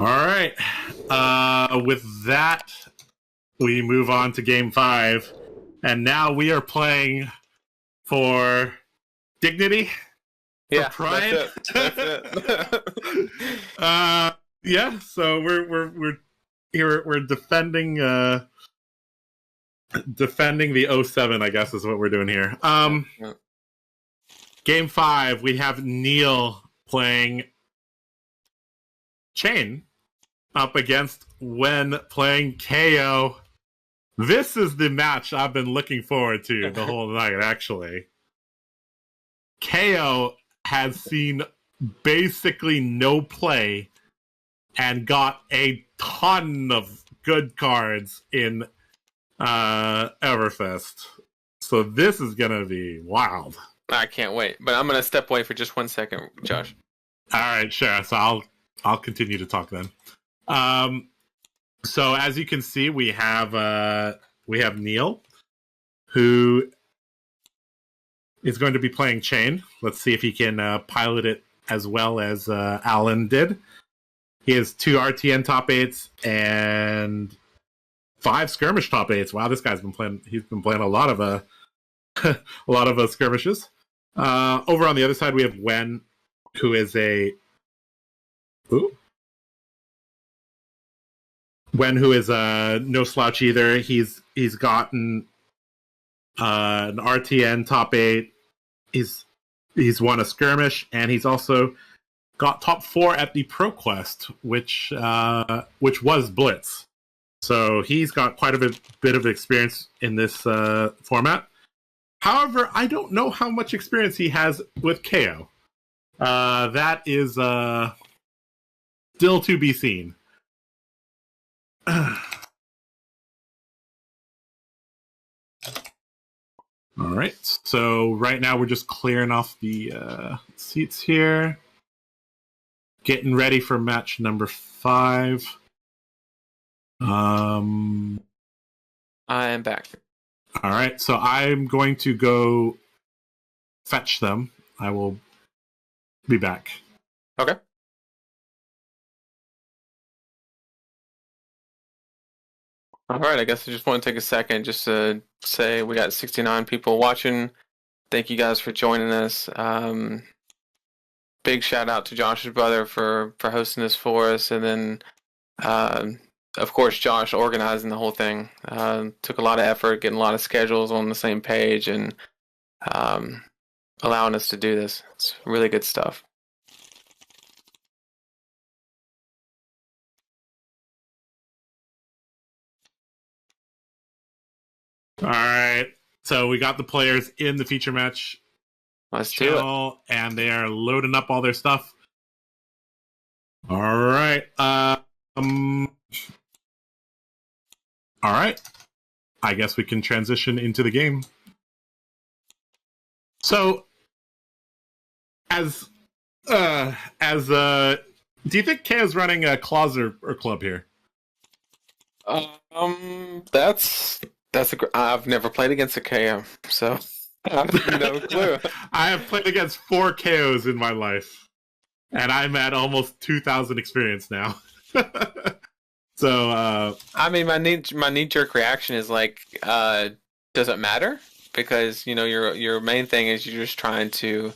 All right. With that, we move on to Game 5. And now we are playing for dignity? For pride? That's it. Yeah, so we're here. We're defending defending the 07, I guess is what we're doing here. Yeah. Game 5, we have Neil playing Chane up against Wen playing Kayo. This is the match I've been looking forward to the whole night, actually. Kayo has seen basically no play and got a ton of good cards in Everfest. So this is going to be wild. I can't wait. But I'm going to step away for just 1 second, Josh. All right, sure. So I'll continue to talk then. So as you can see, we have Neil, who is going to be playing Chane. Let's see if he can pilot it as well as Alan did. He has 2 RTN top 8s and 5 skirmish top 8s. Wow, this guy's been playing. He's been playing a lot of skirmishes. Over on the other side, we have Wen, who is no slouch either. He's gotten an RTN top 8. He's won a skirmish, and he's also got top 4 at the ProQuest, which was Blitz. So he's got quite a bit of experience in this format. However, I don't know how much experience he has with Kayo. That is still to be seen. All right, so right now we're just clearing off the seats here. Getting ready for match number 5. I am back. All right, so I'm going to go fetch them. I will be back. Okay. All right, I guess I just want to take a second just to say we got 69 people watching. Thank you guys for joining us. Big shout out to Josh's brother for hosting this for us, and then of course Josh organizing the whole thing. Took a lot of effort, getting a lot of schedules on the same page, and allowing us to do this. It's really good stuff. All right, so we got the players in the feature match. Let's do it. And they are loading up all their stuff. All right. All right. I guess we can transition into the game. So, do you think Kayo's running a clause or club here? I've never played against a KO, so I have no clue. I have played against 4 KOs in my life, and I'm at almost 2,000 experience now. So, I mean, my knee-jerk reaction is like, does it matter? Because your main thing is you're just trying to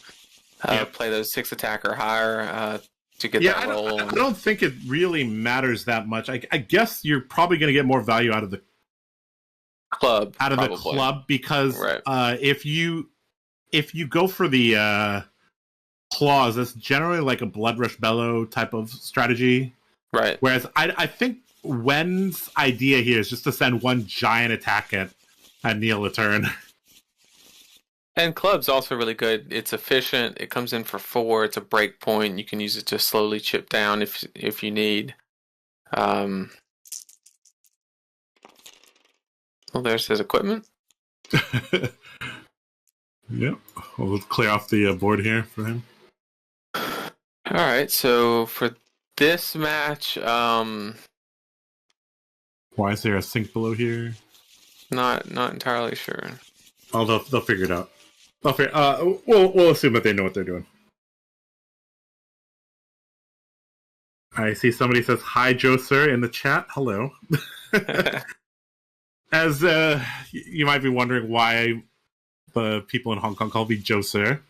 play those 6 attack or higher to get that roll. I don't think it really matters that much. I guess you're probably going to get more value out of the club, because right. If you go for the claws, that's generally like a Blood Rush Bellow type of strategy, right? Whereas I think Wen's idea here is just to send one giant attack at Neil a turn. And club's also really good. It's efficient. It comes in for 4. It's a break point. You can use it to slowly chip down if you need. Well, there's his equipment. Yep. We'll clear off the board here for him. All right. So for this match, why is there a sink below here? Not entirely sure. Oh, they'll figure it out. We'll assume that they know what they're doing. I see somebody says hi, Joe Sir, in the chat. Hello. As you might be wondering why the people in Hong Kong call me Joe Sir,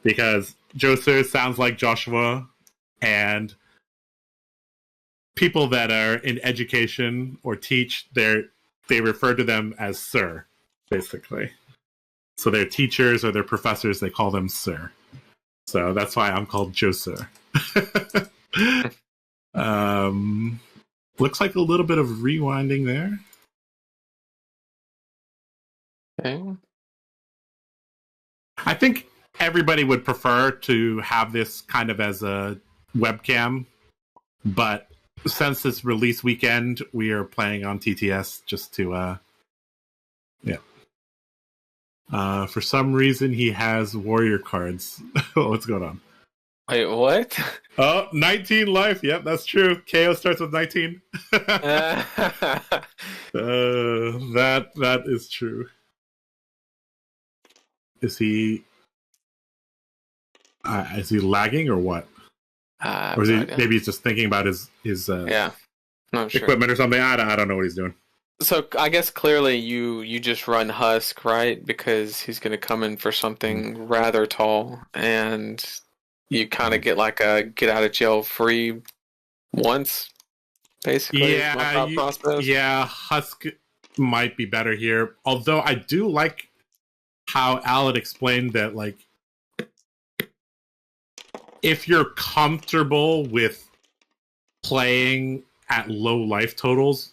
because Joe Sir sounds like Joshua, and people that are in education or teach, they refer to them as Sir, basically. So their teachers or their professors, they call them Sir. So that's why I'm called Joe Sir. Looks like a little bit of rewinding there. Okay. I think everybody would prefer to have this kind of as a webcam, but since it's release weekend, we are playing on TTS just to, for some reason, he has warrior cards. What's going on? Wait, what? Oh, 19 life. Yep, that's true. Kayo starts with 19. That is true. Is he lagging or what? Or is he, maybe he's just thinking about his not sure. equipment or something? I don't know what he's doing. So I guess clearly you just run Husk, right? Because he's going to come in for something rather tall, and you kind of get like a get out of jail free once, basically. Yeah, Husk might be better here. Although I do like how Alan explained that, like, if you're comfortable with playing at low life totals,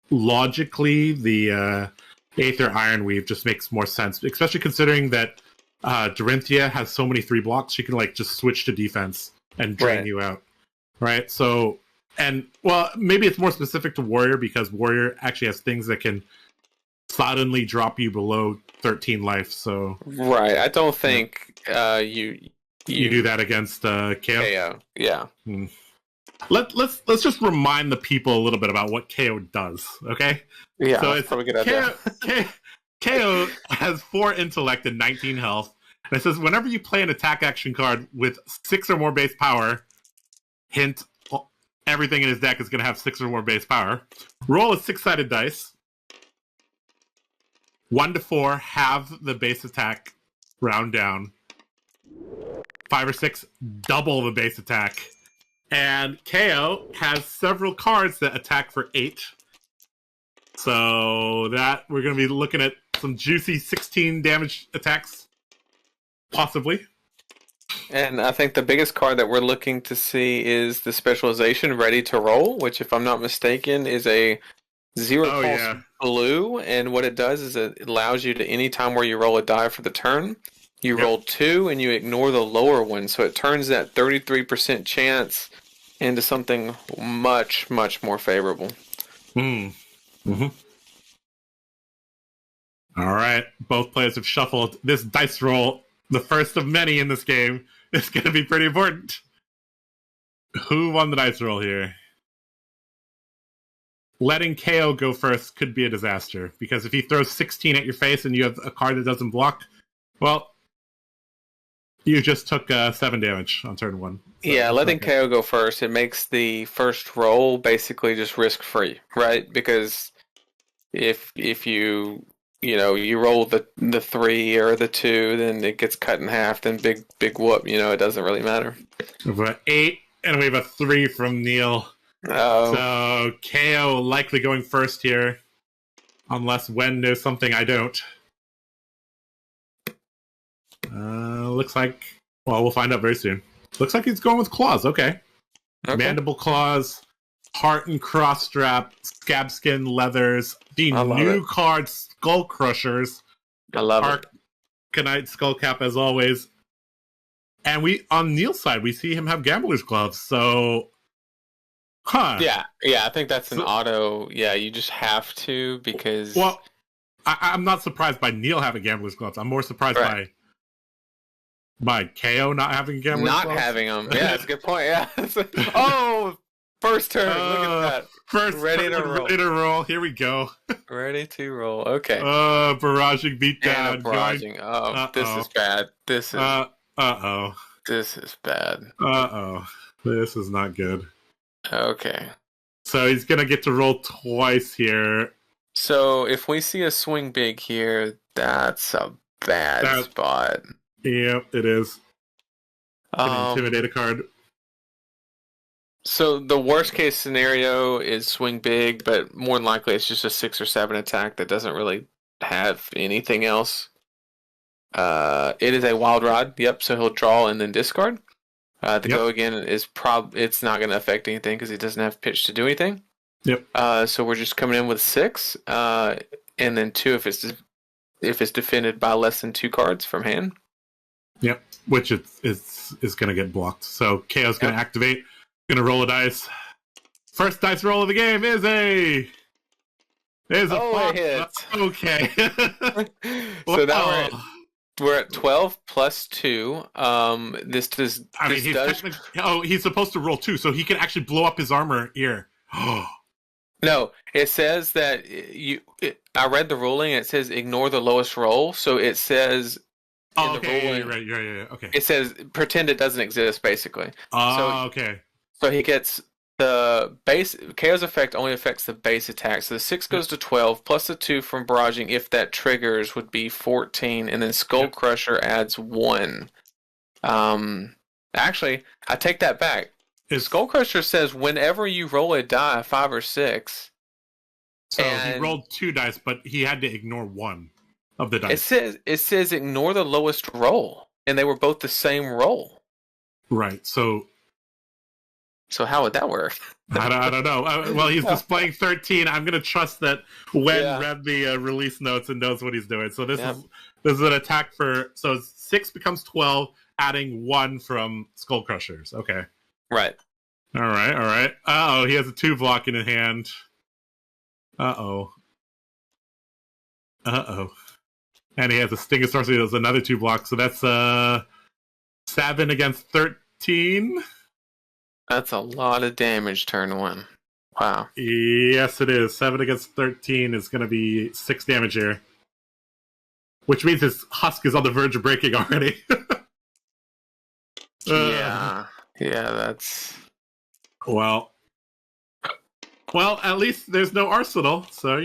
logically the Aether Ironweave just makes more sense, especially considering that Dorinthia has so many 3 blocks, she can like just switch to defense and drain you out. Right? So, and well, maybe it's more specific to Warrior because Warrior actually has things that can suddenly drop you below 13 life. So right, I don't think you do that against Kayo. Kayo. Yeah. Let's just remind the people a little bit about what Kayo does, okay? Yeah, so it's probably a good idea. Kayo has 4 intellect and 19 health. And it says whenever you play an attack action card with 6 or more base power, hint, everything in his deck is going to have 6 or more base power. Roll a 6-sided dice. 1 to 4, halve the base attack, round down. 5 or 6, double the base attack. And Kayo has several cards that attack for 8. So that we're going to be looking at some juicy 16 damage attacks, possibly. And I think the biggest card that we're looking to see is the specialization Ready to Roll, which, if I'm not mistaken, is a 0 cost blue. And what it does is it allows you to, any time where you roll a die for the turn, you roll 2 and you ignore the lower one. So it turns that 33% chance into something much, much more favorable. Mm-hmm. All right. Both players have shuffled. This dice roll, the first of many in this game, is going to be pretty important. Who won the dice roll here? Letting Kayo go first could be a disaster, because if he throws 16 at your face and you have a card that doesn't block, well, you just took 7 damage on turn 1. So yeah, letting Kayo go first, it makes the first roll basically just risk-free, right? Because if you roll the 3 or the 2, then it gets cut in half, then big whoop, it doesn't really matter. We have an 8, and we have a 3 from Neil. Oh. So Kayo likely going first here, unless Wen knows something I don't. Looks like, well, we'll find out very soon. Looks like he's going with claws. Okay. Mandible claws, heart and cross strap, scab skin leathers, the new card skull crushers. I love it. Arcanite skull cap as always. And we, on Neil's side, we see him have gambler's gloves. So, Yeah, I think that's an auto. Yeah, you just have to, because. Well, I'm not surprised by Neil having gambler's gloves. I'm more surprised by Kayo not having gambler's gloves. Not having them. Yeah, that's a good point. Yeah. First turn. Look at that. First ready to roll. Here we go. Ready to roll. Okay. Barraging beatdown. Barraging. This is bad. This is. Uh-oh. This is bad. Uh-oh. This is not good. Okay. So he's gonna get to roll twice here. So if we see a swing big here, that's a bad spot. Yep, it is. Gonna intimidate a card. So the worst case scenario is swing big, but more than likely it's just a 6 or 7 attack that doesn't really have anything else. It is a wild rod. Yep. So he'll draw and then discard. Go again is it's not going to affect anything because he doesn't have pitch to do anything. Yep. So we're just coming in with 6, and then 2 if it's defended by less than 2 cards from hand. Yep. Which is going to get blocked. So Kayo's going to activate. Going to roll a dice. First dice roll of the game is a hit. Okay. So now we're at 12 plus 2. He's supposed to roll 2, so he can actually blow up his armor here. No, it says that I read the ruling. It says ignore the lowest roll. So it says. Oh, okay. Ruling, you're right. Yeah. Okay. It says pretend it doesn't exist, basically. Okay. So he gets the base. Kayo's effect only affects the base attack. So the 6 goes to 12, plus the 2 from barraging. If that triggers, would be 14, and then Skull Crusher adds 1. Actually, I take that back. Skull Crusher says whenever you roll a die, 5 or 6. So he rolled 2 dice, but he had to ignore 1 of the dice. It says ignore the lowest roll, and they were both the same roll. Right. So how would that work? I don't know. Well, he's displaying 13. I'm going to trust that Wen read the release notes and knows what he's doing. So this is an attack for... So 6 becomes 12, adding 1 from Skull Crushers. Okay. Right. All right. Uh-oh, he has a 2 block in his hand. Uh-oh. And he has a Sting of Sorcery. There's another 2 blocks. So that's 7 against 13. That's a lot of damage turn 1. Wow. Yes, it is. 7 against 13 is going to be 6 damage here. Which means his husk is on the verge of breaking already. Yeah, that's... Well, at least there's no arsenal, so,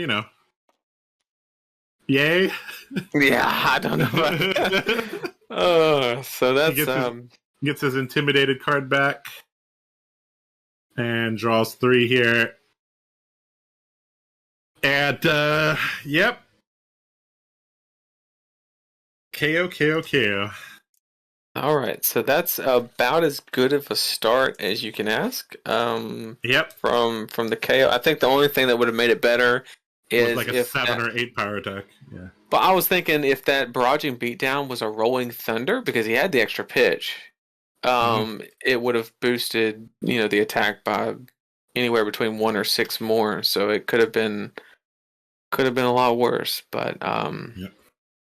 Yay. Yeah, I don't know about that. So that's... Gets his intimidated card back. And draws 3 here. And, yep. KO. Alright, so that's about as good of a start as you can ask. Yep. From the KO. I think the only thing that would have made it better is like a 7 or 8 power attack. Yeah. But I was thinking if that barraging beatdown was a rolling thunder, because he had the extra pitch, it would have boosted, the attack by anywhere between 1 or 6 more. So it could have been a lot worse. But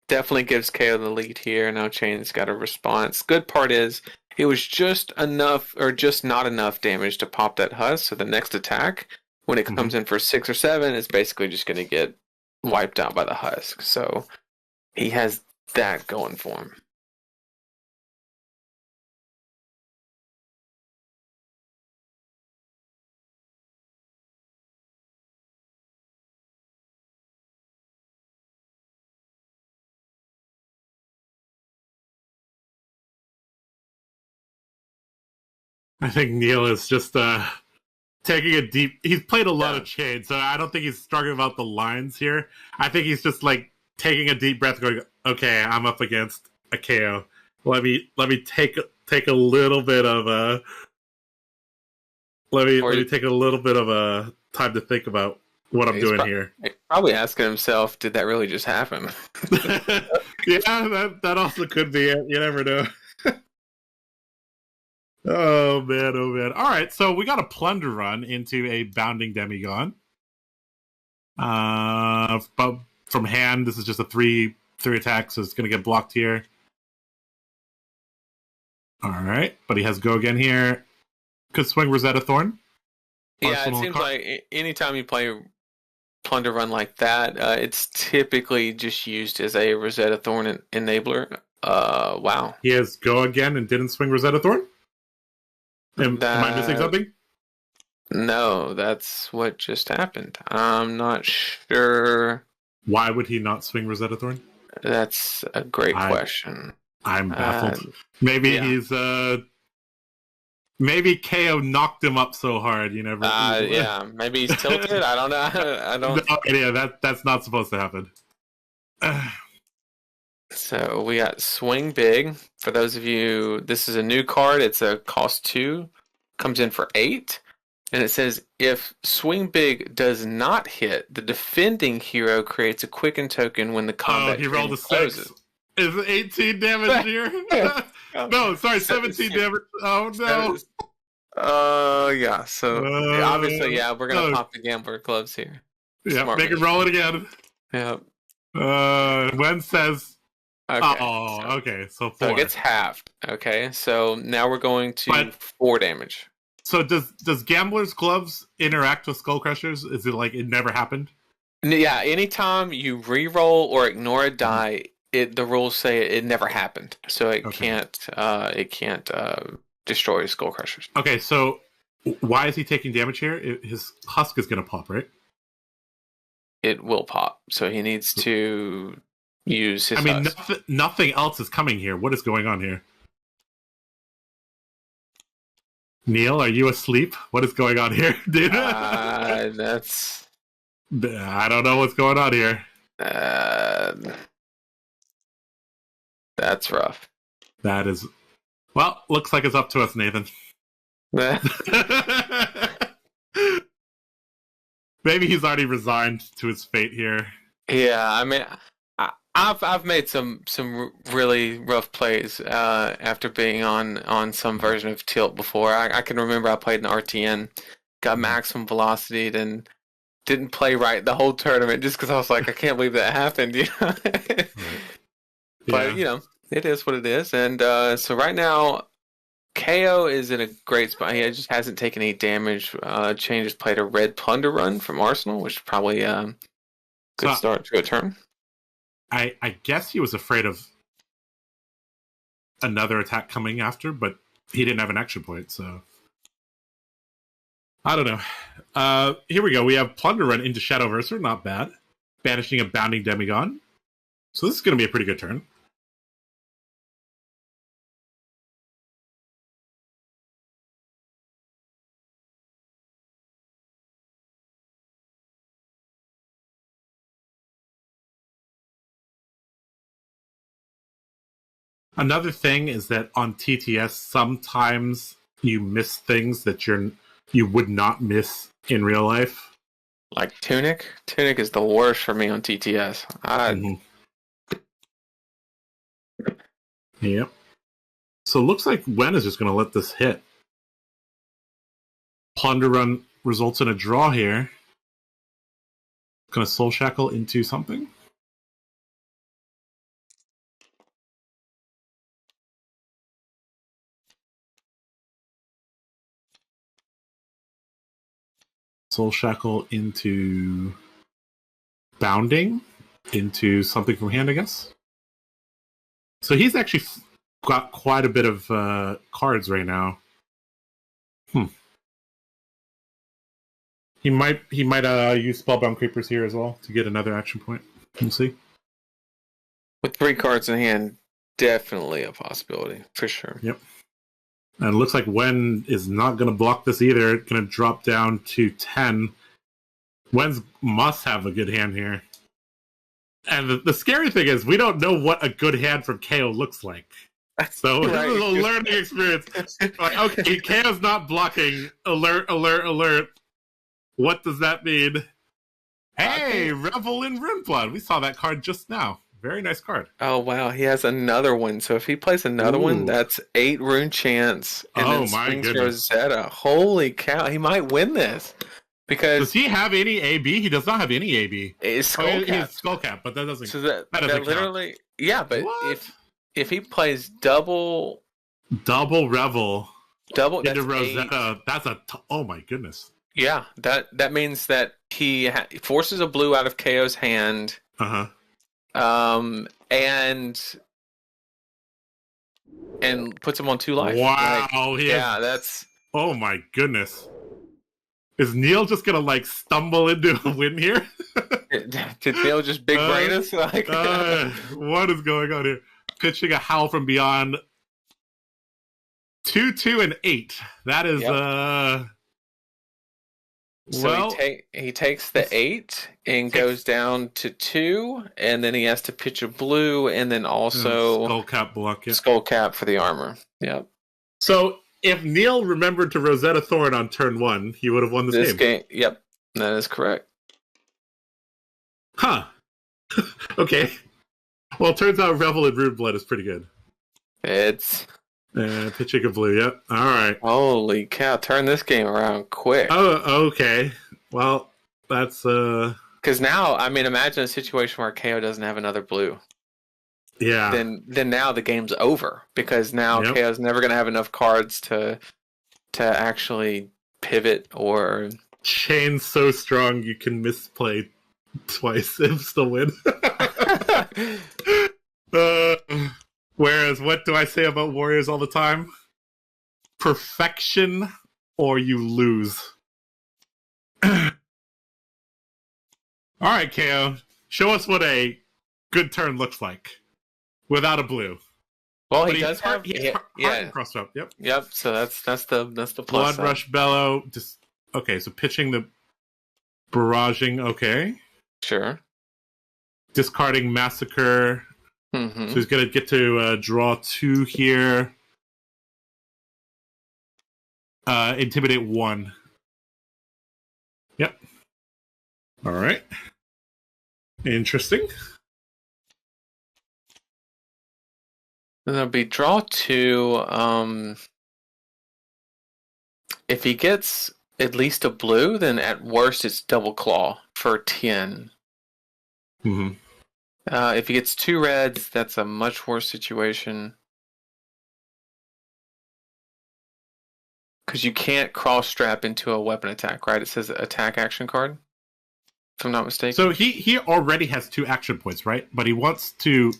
definitely gives KO the lead here. Now Chane's got a response. Good part is it was just enough or just not enough damage to pop that husk. So the next attack, when it comes in for 6 or 7, is basically just going to get wiped out by the husk. So he has that going for him. I think Neil is just taking a deep... He's played a lot of Chane, so I don't think he's struggling about the lines here. I think he's just taking a deep breath, going, "Okay, I'm up against a KO. Let me take a little bit of a... Let me take a little bit of a time to think about what I'm doing here." He's probably asking himself, "Did that really just happen?" Yeah, that also could be it. You never know. Oh man. All right, so we got a plunder run into a bounding demigod. But from hand, this is just a 3 attack, so it's going to get blocked here. All right, but he has go again here. Could swing Rosetta Thorn. Yeah, it seems like anytime you play plunder run like that, it's typically just used as a Rosetta Thorn enabler. Wow. He has go again and didn't swing Rosetta Thorn? Am I missing something? No, that's what just happened. I'm not sure. Why would he not swing Rosetta Thorn? That's a great question. I'm baffled. Maybe he's maybe KO knocked him up so hard. You never. Yeah, maybe he's tilted. I don't know. I don't. No, yeah, that's not supposed to happen. So we got Swing Big. For those of you, this is a new card. It's a cost 2. Comes in for 8. And it says, if Swing Big does not hit, the defending hero creates a quicken token when the combat he rolled a 6. closes. Is it 18 damage here? No, sorry, 17 damage. Oh, no. Yeah. So, obviously, we're going to pop the gambler gloves here. Yeah, make it roll it again. Yep. Wen says... Okay. Okay, so 4. So it gets halved. Okay, so now we're going to 4 damage. So does Gambler's Gloves interact with Skull Crushers? Is it like it never happened? Yeah, anytime you re-roll or ignore a die, the rules say it never happened, so it can't destroy Skull Crushers. Okay, so why is he taking damage here? His husk is going to pop, right? It will pop, so he needs to use his husk. Nothing else is coming here. What is going on here? Neil, are you asleep? What is going on here, dude? I don't know what's going on here. That's rough. That is... Well, looks like it's up to us, Nathan. Maybe he's already resigned to his fate here. Yeah, I mean... I've made some really rough plays after being on some version of Tilt before. I can remember I played in RTN, got maximum velocity, then didn't play right the whole tournament just because I was like, I can't believe that happened. You know? Right. But you know, it is what it is. And so right now, Kayo is in a great spot. He just hasn't taken any damage. Chane just played a red plunder run from Arsenal, which is probably a good start to a turn. I guess he was afraid of another attack coming after, but he didn't have an action point, so... I don't know. Here we go. We have Plunder Run into Shadowverser. Not bad. Banishing a Bounding Demigod. So this is going to be a pretty good turn. Another thing is that on TTS, sometimes you miss things that you would not miss in real life. Like Tunic? Tunic is the worst for me on TTS. Yep. So it looks like Wen is just going to let this hit. Plunder Run results in a draw here. Going to Soul Shackle into something. Soul Shackle into Bounding, into something from hand, I guess. So he's actually got quite a bit of cards right now. He might use Spellbound Creepers here as well to get another action point. We'll see. With 3 cards in hand, definitely a possibility, for sure. Yep. And it looks like Wen is not going to block this either. It's going to drop down to 10. Wen's must have a good hand here. And the scary thing is, we don't know what a good hand from KO looks like. So this is a learning experience. Like, okay, KO's not blocking. Alert, alert, alert. What does that mean? Hey, Revel in Runeblood. We saw that card just now. Very nice card. Oh, wow. He has another one. So if he plays another one, that's 8 rune chance. And then swings Rosetta. Holy cow. He might win this. Because does he have any AB? He does not have any AB. It's Skullcap, but that doesn't. So that doesn't literally, count. Yeah. But if he plays double Revel, into Rosetta, 8. That's oh my goodness. Yeah, that means that he forces a blue out of KO's hand. And puts him on 2 life. Wow. That's Oh my goodness. Is Neil just gonna like stumble into a win here? Did Neil just big brain us? Like, what is going on here? Pitching a howl from beyond. 2, 2, and 8. That is so he takes the 8 and goes down to 2, and then he has to pitch a blue, and then also skullcap block. Yeah. Skullcap for the armor. Yep. So if Neil remembered to Rosetta Thorn on turn 1, he would have won this game. Yep, that is correct. Huh. Okay. Well, it turns out Revel in Rude Blood is pretty good. It's pitching a blue. Yep. All right. Holy cow! Turn this game around quick. Oh, okay. Well, that's because now, I mean, imagine a situation where Kayo doesn't have another blue. Yeah. Then now the game's over because now Kayo's never going to have enough cards to actually pivot or. Chane's so strong you can misplay twice and still win. Whereas, what do I say about Warriors all the time? Perfection or you lose. All right, Kayo. Show us what a good turn looks like without a blue. Well, he does have crossed up. Yep. Yep. So that's the plus. Blood Rush Bellow. Just okay. So pitching the barraging. Okay. Sure. Discarding Massacre. Mm-hmm. So he's gonna get to draw 2 here. Intimidate 1. Yep. All right. Interesting. Then there'll be draw 2. If he gets at least a blue, then at worst it's double claw for 10. Mm-hmm. If he gets 2 reds, that's a much worse situation. Because you can't cross-strap into a weapon attack, right? It says attack action card, if I'm not mistaken. So he already has 2 action points, right? But he wants to...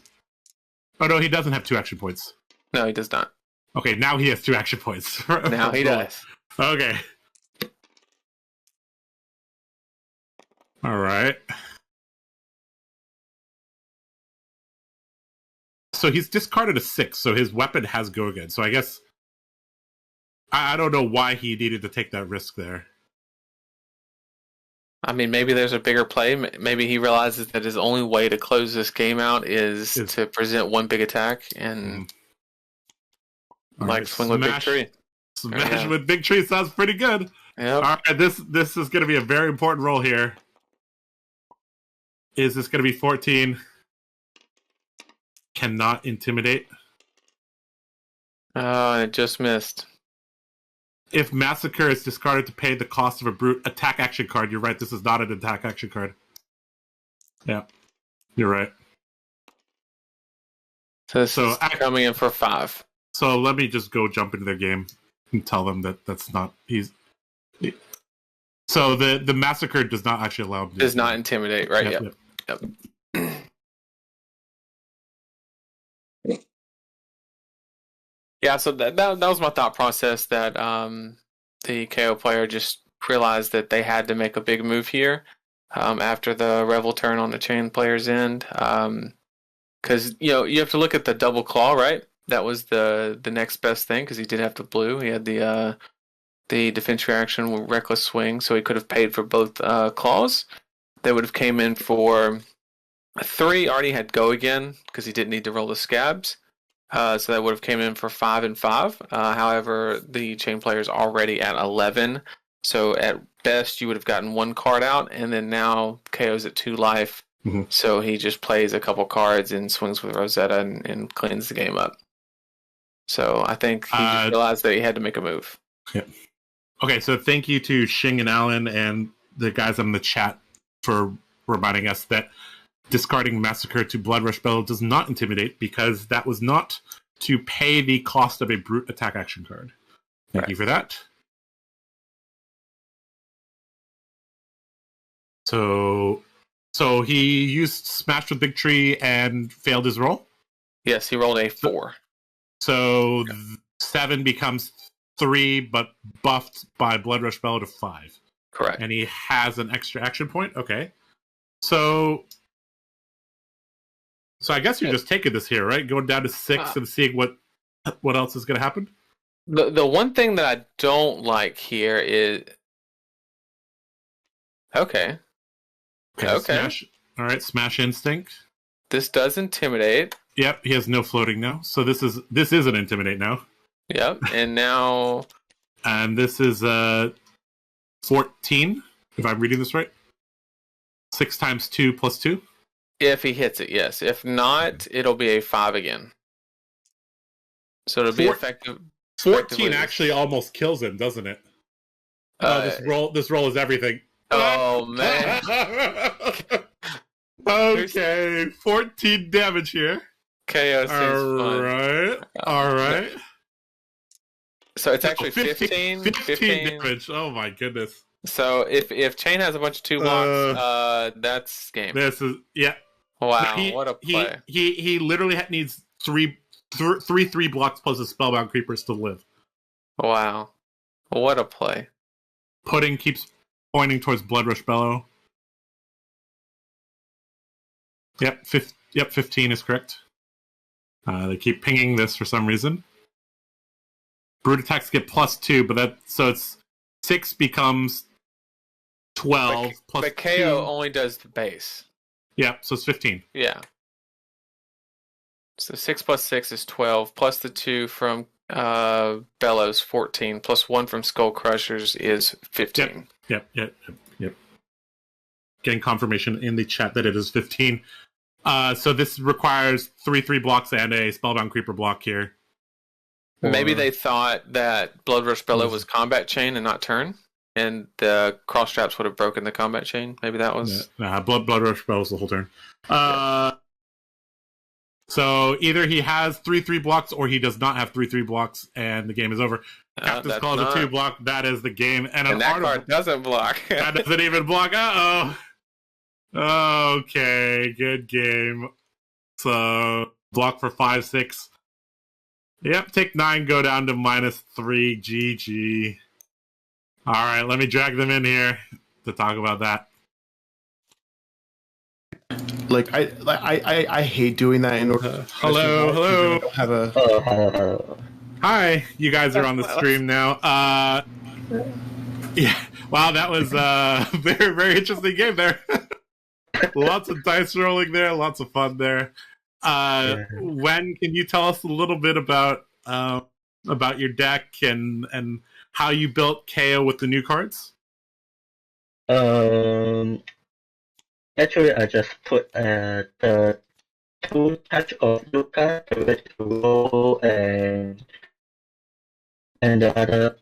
Oh, no, he doesn't have 2 action points. No, he does not. Okay, now he has 2 action points. Now he does. Okay. All right. So he's discarded a 6, so his weapon has go again. So I guess I don't know why he needed to take that risk there. I mean, maybe there's a bigger play. Maybe he realizes that his only way to close this game out is to present 1 big attack and swing with Big Tree. Smash with Big Tree sounds pretty good. Yep. All right, this is going to be a very important roll here. Is this going to be 14? Cannot intimidate. Oh, it just missed. If Massacre is discarded to pay the cost of a brute attack action card, you're right, this is not an attack action card. Yeah, you're right. So this is coming in for 5. So let me just go jump into their game and tell them that that's not... So the Massacre does not actually allow him to... Does not intimidate, right? Yep. Yeah, so that was my thought process, that the KO player just realized that they had to make a big move here after the Revel turn on the Chane player's end. Because, you have to look at the double claw, right? That was the next best thing, because he did have the blue. He had the defense reaction with Reckless Swing, so he could have paid for both claws. They would have came in for 3, already had go again, because he didn't need to roll the scabs. So that would have came in for 5 and 5. However, the Chane player is already at 11. So at best, you would have gotten 1 card out, and then now KO's at 2 life. Mm-hmm. So he just plays a couple cards and swings with Rosetta and cleans the game up. So I think he just realized that he had to make a move. Yeah. Okay, so thank you to Xing and Alan and the guys in the chat for reminding us that discarding Massacre to Blood Rush Bellow does not intimidate, because that was not to pay the cost of a brute attack action card. Thank you for that. So he used Smash with Big Tree and failed his roll? Yes, he rolled a 4. So 7 becomes 3, but buffed by Blood Rush Bellow to 5. Correct. And he has an extra action point? Okay. So I guess you're just taking this here, right? Going down to 6 and seeing what else is going to happen? The one thing that I don't like here is... Okay. Smash. All right, Smash Instinct. This does intimidate. Yep, he has no floating now. So this is an intimidate now. Yep, and now... And this is 14, if I'm reading this right. 6 times 2 plus 2. If he hits it, yes. If not, it'll be a 5 again. So it'll be effective. 14 actually almost kills him, doesn't it? This roll is everything. Oh man. Okay, 14 damage here. Kayo seems fun. All right. So it's actually 15 damage. Oh my goodness. So if Chane has a bunch of 2 blocks, that's game. This is Wow, what a play. He literally needs three 3 blocks plus the Spellbound Creepers to live. Wow. What a play. Pudding keeps pointing towards Blood Rush Bellow. Yep, 15 is correct. They keep pinging this for some reason. Brute attacks get +2, but so it's 6 becomes 12 plus but Kayo only does the base. Yeah, so it's 15. Yeah. So 6 plus 6 is 12, plus the 2 from Bellows 14, plus 1 from Skull Crushers is 15. Yep. Getting confirmation in the chat that it is 15. So this requires 3 blocks and a Spellbound Creeper block here. Maybe they thought that Blood Rush Bellow was combat chain and not turn, and the cross traps would have broken the combat chain. Maybe that was... Blood Rush Bellow was the whole turn. So either he has 3 blocks or he does not have 3 blocks, and the game is over. Captain's Call is a 2 block. That is the game. And that card doesn't block. That doesn't even block. Uh-oh. Okay, good game. So block for 5, 6. Yep, take 9, go down to -3. GG. All right, let me drag them in here to talk about that. Like I hate doing that in order. Hello. Have a. Hi, you guys are on the stream now. Yeah. Wow, that was a very, very interesting game there. Lots of dice rolling there, lots of fun there. When can you tell us a little bit about your deck and how you built Kayo with the new cards? Actually, I just put the 2 touch of Yuka to roll and the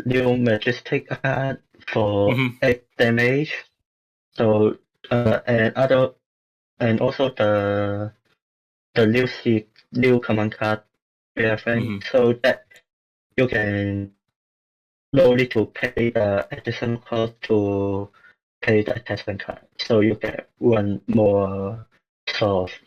new Majestic card for 8 damage. So and also the new command card so that you can no need to pay the additional cost to pay the attachment card, so you can run more soft.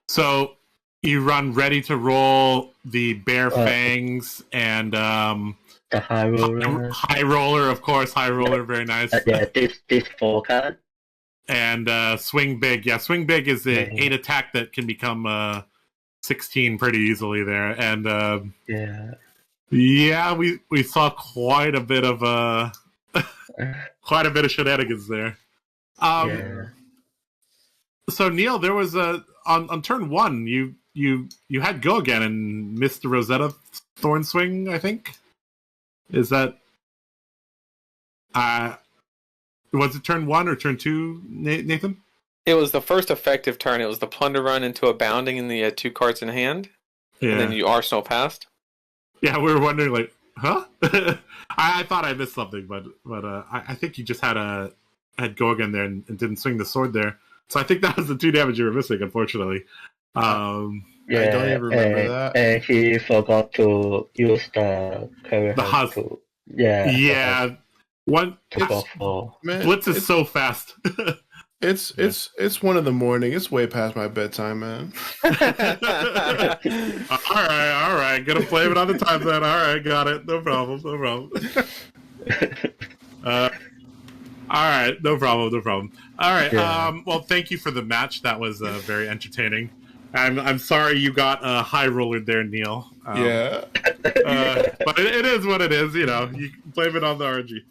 So you run ready to roll the Bear Fangs and the High Roller. High Roller, of course. High Roller, very nice. This 4 card. And Swing Big. Yeah, Swing Big is the 8 attack that can become 16 pretty easily there. And we saw quite a bit of shenanigans there. So Neil, there was on turn 1, you had go again and missed the Rosetta Thorn Swing, I think. Is that was it turn 1 or turn 2, Nathan? It was the first effective turn. It was the Plunder Run into a Bounding in the 2 cards in hand. Yeah. And then you Arsenal passed. Yeah, we were wondering, like, huh? I thought I missed something, but I think you just had go again there and didn't swing the sword there. So I think that was the 2 damage you were missing, unfortunately. I don't even remember that. And he forgot to use the husk. Yeah. Blitz is so fast. It's 1 a.m. It's way past my bedtime, man. All right. Gonna blame it on the time then. All right, got it. No problem. All right, no problem. All right. Yeah. Well, thank you for the match. That was very entertaining. I'm sorry you got a high roller there, Neil. Yeah. But it is what it is. You know, you blame it on the RNG.